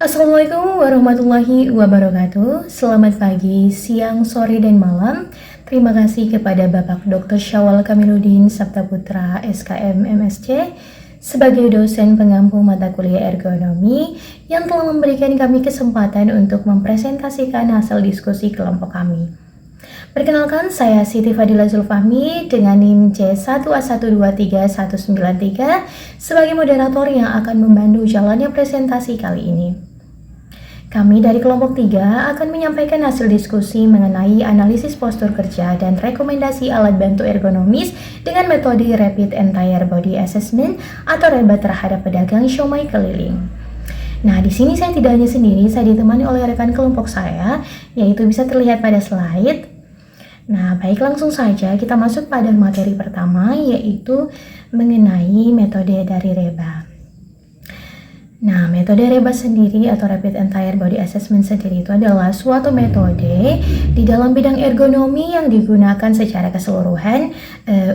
Assalamualaikum warahmatullahi wabarakatuh. Selamat pagi, siang, sore, dan malam. Terima kasih kepada Bapak Dr. Syawal Kamiluddin Sabtaputra SKM MSc sebagai dosen pengampu mata kuliah ergonomi yang telah memberikan kami kesempatan untuk mempresentasikan hasil diskusi kelompok kami. Perkenalkan, saya Siti Fadila Zulfahmi dengan NIM C1A1231193 sebagai moderator yang akan membantu jalannya presentasi kali ini. Kami dari kelompok 3 akan menyampaikan hasil diskusi mengenai analisis postur kerja dan rekomendasi alat bantu ergonomis dengan metode Rapid Entire Body Assessment atau REBA terhadap pedagang siomay keliling. Nah, di sini saya tidak hanya sendiri, saya ditemani oleh rekan kelompok saya, yaitu bisa terlihat pada slide. Nah, baik, langsung saja kita masuk pada materi pertama, yaitu mengenai metode dari REBA. Nah, metode REBA sendiri atau Rapid Entire Body Assessment sendiri itu adalah suatu metode di dalam bidang ergonomi yang digunakan secara keseluruhan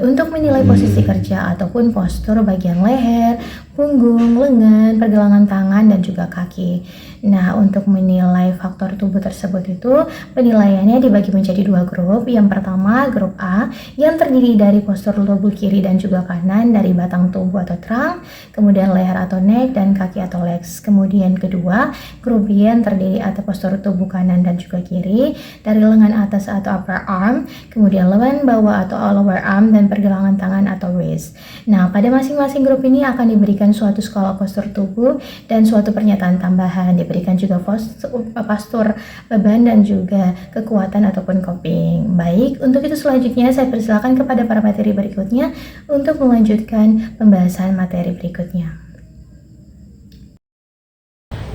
untuk menilai posisi kerja ataupun postur bagian leher, punggung, lengan, pergelangan tangan, dan juga kaki. Nah, untuk menilai faktor tubuh tersebut itu penilaiannya dibagi menjadi dua grup. Yang pertama, grup A yang terdiri dari postur tubuh kiri dan juga kanan dari batang tubuh atau trunk, kemudian leher atau neck, dan kaki atau legs. Kemudian kedua, grup B yang terdiri atas postur tubuh kanan dan juga kiri dari lengan atas atau upper arm, kemudian lengan bawah atau lower arm, dan pergelangan tangan atau waist. Nah, pada masing-masing grup ini akan diberikan suatu skala postur tubuh dan suatu pernyataan tambahan. Diberikan juga postur beban dan juga kekuatan ataupun coping. Baik, untuk itu selanjutnya saya persilakan kepada para materi berikutnya untuk melanjutkan pembahasan materi berikutnya.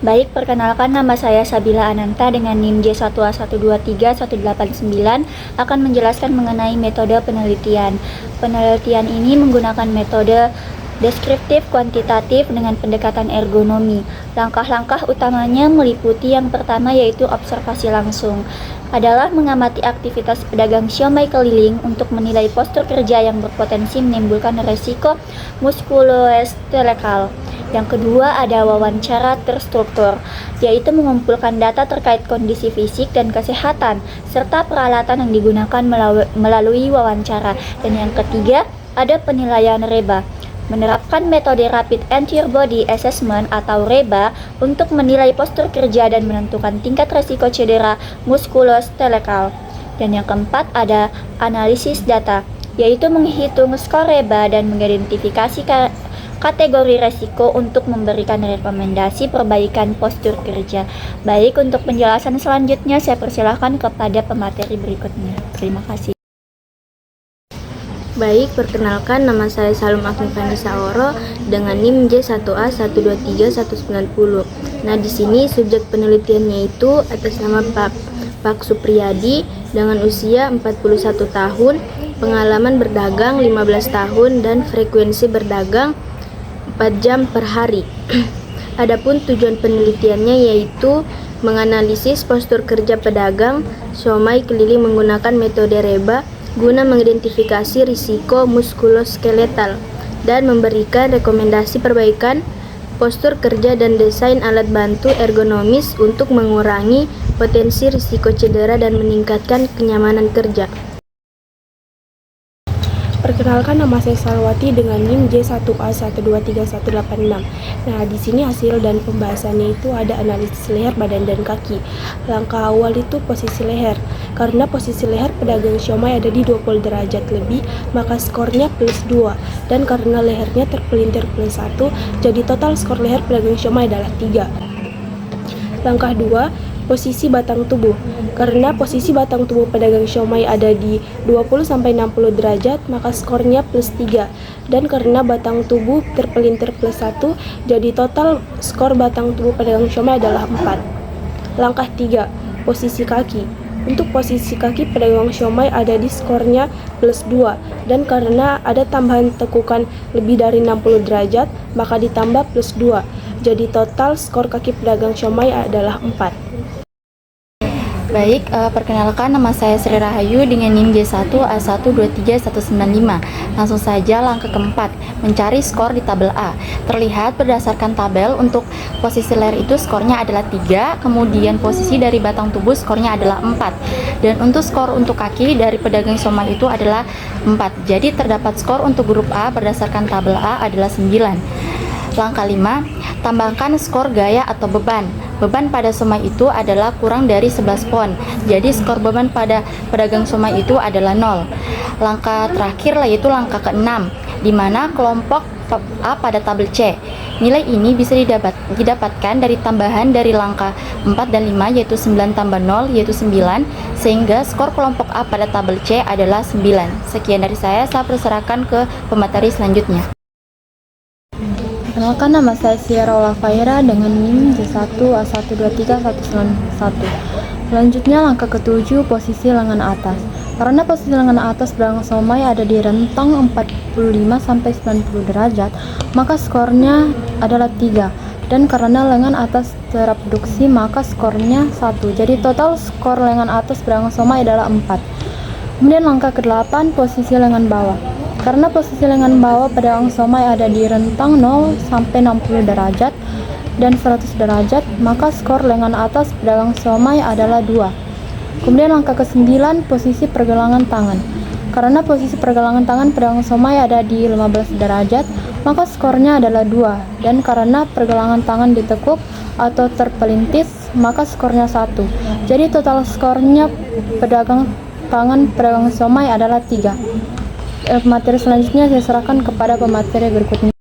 Baik, perkenalkan, nama saya Sabila Ananta dengan NIM J1A1231189 akan menjelaskan mengenai metode penelitian. Penelitian ini menggunakan metode deskriptif kuantitatif dengan pendekatan ergonomi. Langkah-langkah utamanya meliputi yang pertama yaitu observasi langsung. Adalah mengamati aktivitas pedagang siomay keliling untuk menilai postur kerja yang berpotensi menimbulkan resiko muskuloskeletal. Yang kedua ada wawancara terstruktur, yaitu mengumpulkan data terkait kondisi fisik dan kesehatan, serta peralatan yang digunakan melalui wawancara. Dan yang ketiga ada penilaian REBA, menerapkan metode Rapid Entire Body Assessment atau REBA untuk menilai postur kerja dan menentukan tingkat resiko cedera muskuloskeletal. Dan yang keempat ada analisis data, yaitu menghitung skor REBA dan mengidentifikasi kategori resiko untuk memberikan rekomendasi perbaikan postur kerja. Baik, untuk penjelasan selanjutnya saya persilahkan kepada pemateri berikutnya. Terima kasih. Baik, perkenalkan, nama saya Salum Afni Saoro dengan NIM J1A1231190. Nah, di sini subjek penelitiannya itu atas nama Pak Supriyadi dengan usia 41 tahun, pengalaman berdagang 15 tahun, dan frekuensi berdagang 4 jam per hari. Adapun tujuan penelitiannya yaitu menganalisis postur kerja pedagang siomay keliling menggunakan metode REBA guna mengidentifikasi risiko muskuloskeletal dan memberikan rekomendasi perbaikan postur kerja dan desain alat bantu ergonomis untuk mengurangi potensi risiko cedera dan meningkatkan kenyamanan kerja. Perkenalkan, nama saya Salwati dengan NIM J1A1231186. Nah, di sini hasil dan pembahasannya itu ada analisis leher, badan, dan kaki. Langkah awal itu posisi leher. Karena posisi leher pedagang siomay ada di 20 derajat lebih, maka skornya +2. Dan karena lehernya terpelintir +1, jadi total skor leher pedagang siomay adalah 3. Langkah 2, posisi batang tubuh. Karena posisi batang tubuh pedagang siomay ada di 20-60 derajat, maka skornya +3. Dan karena batang tubuh terpelintir +1, jadi total skor batang tubuh pedagang siomay adalah 4. Langkah 3, posisi kaki. Untuk posisi kaki pedagang siomay ada di skornya +2. Dan karena ada tambahan tekukan lebih dari 60 derajat, maka ditambah +2. Jadi total skor kaki pedagang siomay adalah 4. Baik, perkenalkan nama saya Sri Rahayu dengan NIM J1A1231195. Langsung saja langkah keempat, mencari skor di tabel A. Terlihat berdasarkan tabel untuk posisi leher itu skornya adalah 3, kemudian posisi dari batang tubuh skornya adalah 4. Dan untuk skor untuk kaki dari pedagang siomay itu adalah 4. Jadi terdapat skor untuk grup A berdasarkan tabel A adalah 9. Langkah 5, tambahkan skor gaya atau beban. Beban pada siomay itu adalah kurang dari 11 pon. Jadi skor beban pada pedagang siomay itu adalah 0. Langkah terakhir yaitu langkah ke-6, di mana kelompok A pada tabel C. Nilai ini bisa didapatkan dari tambahan dari langkah 4 dan 5 yaitu 9 tambah 0 yaitu 9, sehingga skor kelompok A pada tabel C adalah 9. Sekian dari saya persilakan ke pemateri selanjutnya. Perkenalkan, nama saya Sierra Olafaira dengan NIM J1A1231191. Selanjutnya langkah ke-7, posisi lengan atas. Karena posisi lengan atas pedagang siomay ada di rentang 45 sampai 90 derajat, maka skornya adalah 3. Dan karena lengan atas terabduksi, maka skornya 1. Jadi total skor lengan atas pedagang siomay adalah 4. Kemudian langkah ke-8, posisi lengan bawah. Karena posisi lengan bawah pedagang siomay ada di rentang 0 sampai 60 derajat dan 100 derajat, maka skor lengan atas pedagang siomay adalah 2. Kemudian langkah ke-9, posisi pergelangan tangan. Karena posisi pergelangan tangan pedagang siomay ada di 15 derajat, maka skornya adalah 2. Dan karena pergelangan tangan ditekuk atau terpelintir, maka skornya 1. Jadi total skornya pedagang siomay adalah 3. Materi selanjutnya saya serahkan kepada pemateri berikutnya.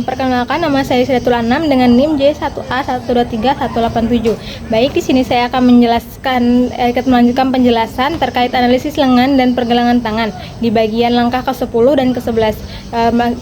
Perkenalkan, nama saya Siratul Anam dengan NIM J1A1231187. Baik, di sini saya akan melanjutkan penjelasan terkait analisis lengan dan pergelangan tangan di bagian langkah ke-10 dan ke-11.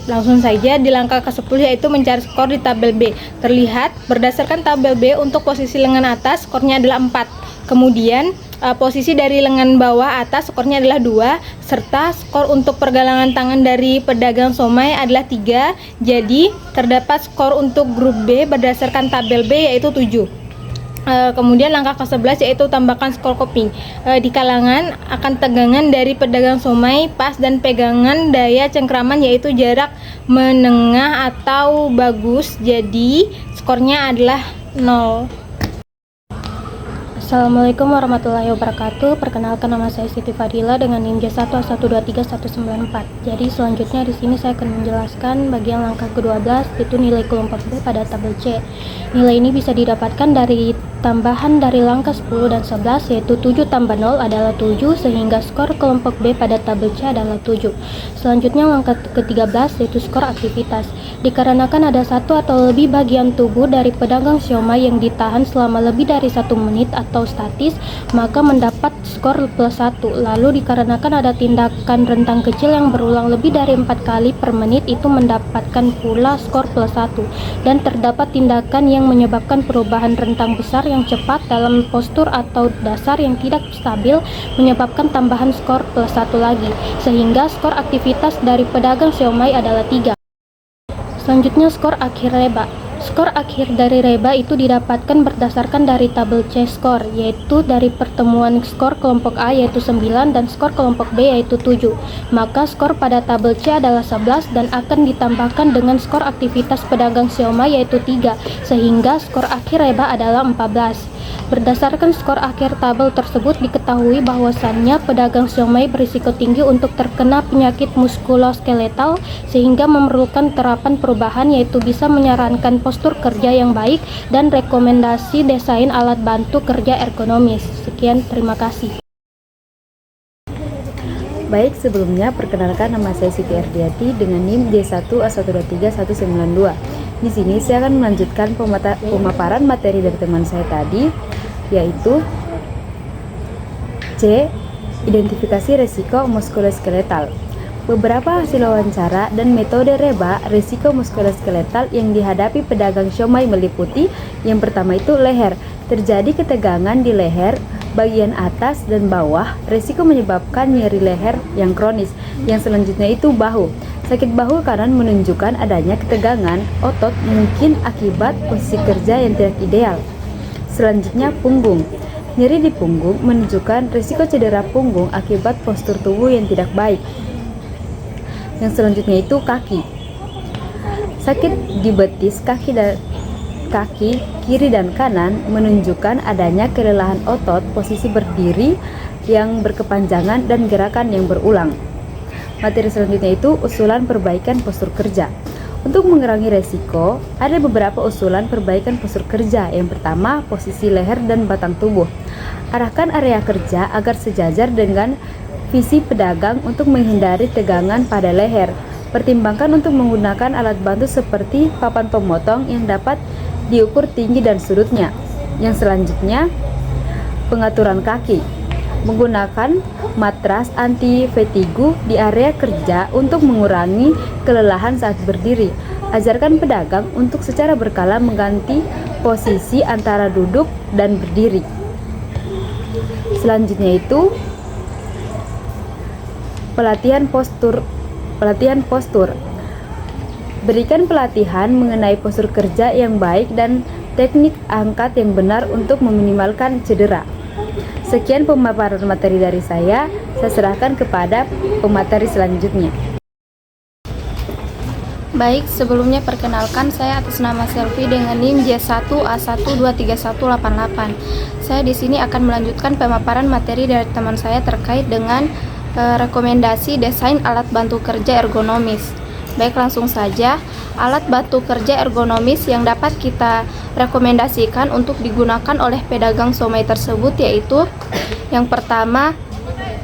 Langsung saja di langkah ke-10 yaitu mencari skor di tabel B. Terlihat berdasarkan tabel B untuk posisi lengan atas skornya adalah 4. Kemudian posisi dari lengan bawah atas skornya adalah 2, serta skor untuk pergelangan tangan dari pedagang siomay adalah 3. Jadi terdapat skor untuk grup B berdasarkan tabel B yaitu 7. Kemudian langkah ke-11 yaitu tambahkan skor coping. Di kalangan akan tegangan dari pedagang siomay, pas dan pegangan daya cengkraman yaitu jarak menengah atau bagus. Jadi skornya adalah 0. Assalamualaikum warahmatullahi wabarakatuh. Perkenalkan, nama saya Siti Fadila dengan NIM J1A1231194. Jadi selanjutnya di sini saya akan menjelaskan bagian langkah ke-12 yaitu nilai kelompok B pada tabel C. Nilai ini bisa didapatkan dari tambahan dari langkah 10 dan 11 yaitu 7 tambah 0 adalah 7, sehingga skor kelompok B pada tabel C adalah 7. Selanjutnya langkah ke-13 yaitu skor aktivitas. Dikarenakan ada satu atau lebih bagian tubuh dari pedagang siomay yang ditahan selama lebih dari 1 menit atau statis, maka mendapat skor +1. Lalu dikarenakan ada tindakan rentang kecil yang berulang lebih dari 4 kali per menit, itu mendapatkan pula skor +1. Dan terdapat tindakan yang menyebabkan perubahan rentang besar yang cepat dalam postur atau dasar yang tidak stabil, menyebabkan tambahan skor +1 lagi, sehingga skor aktivitas dari pedagang siomay adalah 3. Selanjutnya skor akhir reba. Skor akhir dari reba itu didapatkan berdasarkan dari tabel C skor, yaitu dari pertemuan skor kelompok A yaitu 9 dan skor kelompok B yaitu 7. Maka skor pada tabel C adalah 11 dan akan ditambahkan dengan skor aktivitas pedagang siomay yaitu 3, sehingga skor akhir reba adalah 14. Berdasarkan skor akhir tabel tersebut diketahui bahwasannya pedagang siomay berisiko tinggi untuk terkena penyakit muskuloskeletal, sehingga memerlukan terapan perubahan yaitu bisa menyarankan postur kerja yang baik dan rekomendasi desain alat bantu kerja ergonomis. Sekian, terima kasih. Baik, sebelumnya perkenalkan, nama saya Siti Ardiati dengan NIM J1A1231192. Di sini saya akan melanjutkan pemaparan materi dari teman saya tadi, yaitu C. Identifikasi resiko muskuloskeletal. Beberapa hasil wawancara dan metode reba resiko muskuloskeletal yang dihadapi pedagang siomay meliputi: yang pertama itu leher. Terjadi ketegangan di leher bagian atas dan bawah, resiko menyebabkan nyeri leher yang kronis. Yang selanjutnya itu bahu. Sakit bahu kanan menunjukkan adanya ketegangan otot, mungkin akibat posisi kerja yang tidak ideal. Selanjutnya punggung. Nyeri di punggung menunjukkan risiko cedera punggung akibat postur tubuh yang tidak baik. Yang selanjutnya itu kaki. Sakit di betis kaki kiri dan kanan menunjukkan adanya kelelahan otot posisi berdiri yang berkepanjangan dan gerakan yang berulang. Materi selanjutnya itu usulan perbaikan postur kerja. Untuk mengurangi resiko, ada beberapa usulan perbaikan postur kerja. Yang pertama, posisi leher dan batang tubuh. Arahkan area kerja agar sejajar dengan visi pedagang untuk menghindari tegangan pada leher. Pertimbangkan untuk menggunakan alat bantu seperti papan pemotong yang dapat diukur tinggi dan sudutnya. Yang selanjutnya, pengaturan kaki. Menggunakan matras anti vertigo di area kerja untuk mengurangi kelelahan saat berdiri. Ajarkan pedagang untuk secara berkala mengganti posisi antara duduk dan berdiri. Selanjutnya itu pelatihan postur. Berikan pelatihan mengenai postur kerja yang baik dan teknik angkat yang benar untuk meminimalkan cedera. Sekian pemaparan materi dari saya serahkan kepada pemateri selanjutnya. Baik, sebelumnya perkenalkan, saya atas nama Selvi dengan NIM J1A1231188. Saya di sini akan melanjutkan pemaparan materi dari teman saya terkait dengan rekomendasi desain alat bantu kerja ergonomis. Baik, langsung saja. Alat bantu kerja ergonomis yang dapat kita rekomendasikan untuk digunakan oleh pedagang somai tersebut yaitu yang pertama,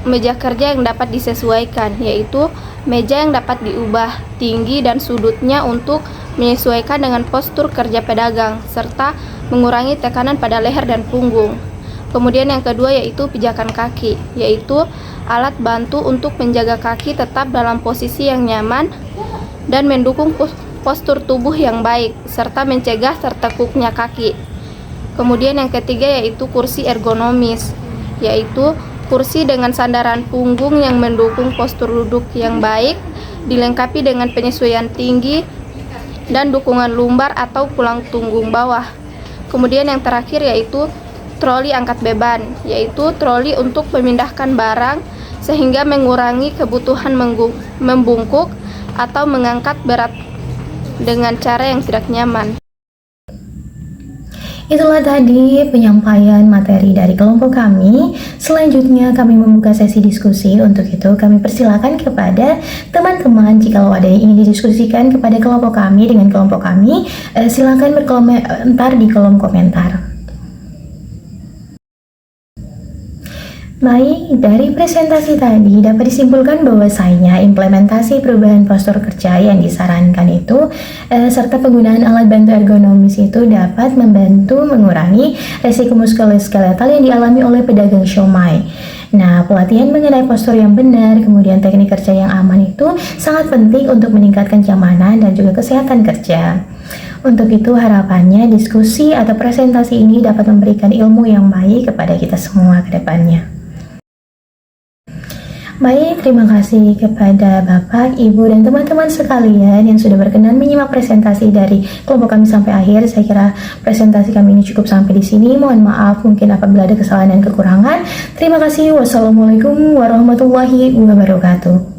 meja kerja yang dapat disesuaikan, yaitu meja yang dapat diubah tinggi dan sudutnya untuk menyesuaikan dengan postur kerja pedagang serta mengurangi tekanan pada leher dan punggung. Kemudian yang kedua yaitu pijakan kaki, yaitu alat bantu untuk menjaga kaki tetap dalam posisi yang nyaman dan mendukung postur tubuh yang baik serta mencegah tertekuknya kaki. Kemudian yang ketiga yaitu kursi ergonomis, yaitu kursi dengan sandaran punggung yang mendukung postur duduk yang baik, dilengkapi dengan penyesuaian tinggi dan dukungan lumbar atau tulang punggung bawah. Kemudian yang terakhir yaitu troli angkat beban, yaitu troli untuk memindahkan barang sehingga mengurangi kebutuhan membungkuk atau mengangkat berat dengan cara yang tidak nyaman. Itulah tadi penyampaian materi dari kelompok kami. Selanjutnya kami membuka sesi diskusi. Untuk itu kami persilakan kepada teman-teman jika ada yang ingin didiskusikan kepada kelompok kami dengan kelompok kami, silakan berkomentar di kolom komentar. Baik, dari presentasi tadi dapat disimpulkan bahwasanya implementasi perubahan postur kerja yang disarankan itu serta penggunaan alat bantu ergonomis itu dapat membantu mengurangi resiko muskuloskeletal yang dialami oleh pedagang siomay. Nah, pelatihan mengenai postur yang benar, kemudian teknik kerja yang aman itu sangat penting untuk meningkatkan kenyamanan dan juga kesehatan kerja. Untuk itu harapannya diskusi atau presentasi ini dapat memberikan ilmu yang baik kepada kita semua ke depannya. Baik, terima kasih kepada Bapak, Ibu, dan teman-teman sekalian yang sudah berkenan menyimak presentasi dari kelompok kami sampai akhir. Saya kira presentasi kami ini cukup sampai di sini. Mohon maaf mungkin apabila ada kesalahan dan kekurangan. Terima kasih. Wassalamualaikum warahmatullahi wabarakatuh.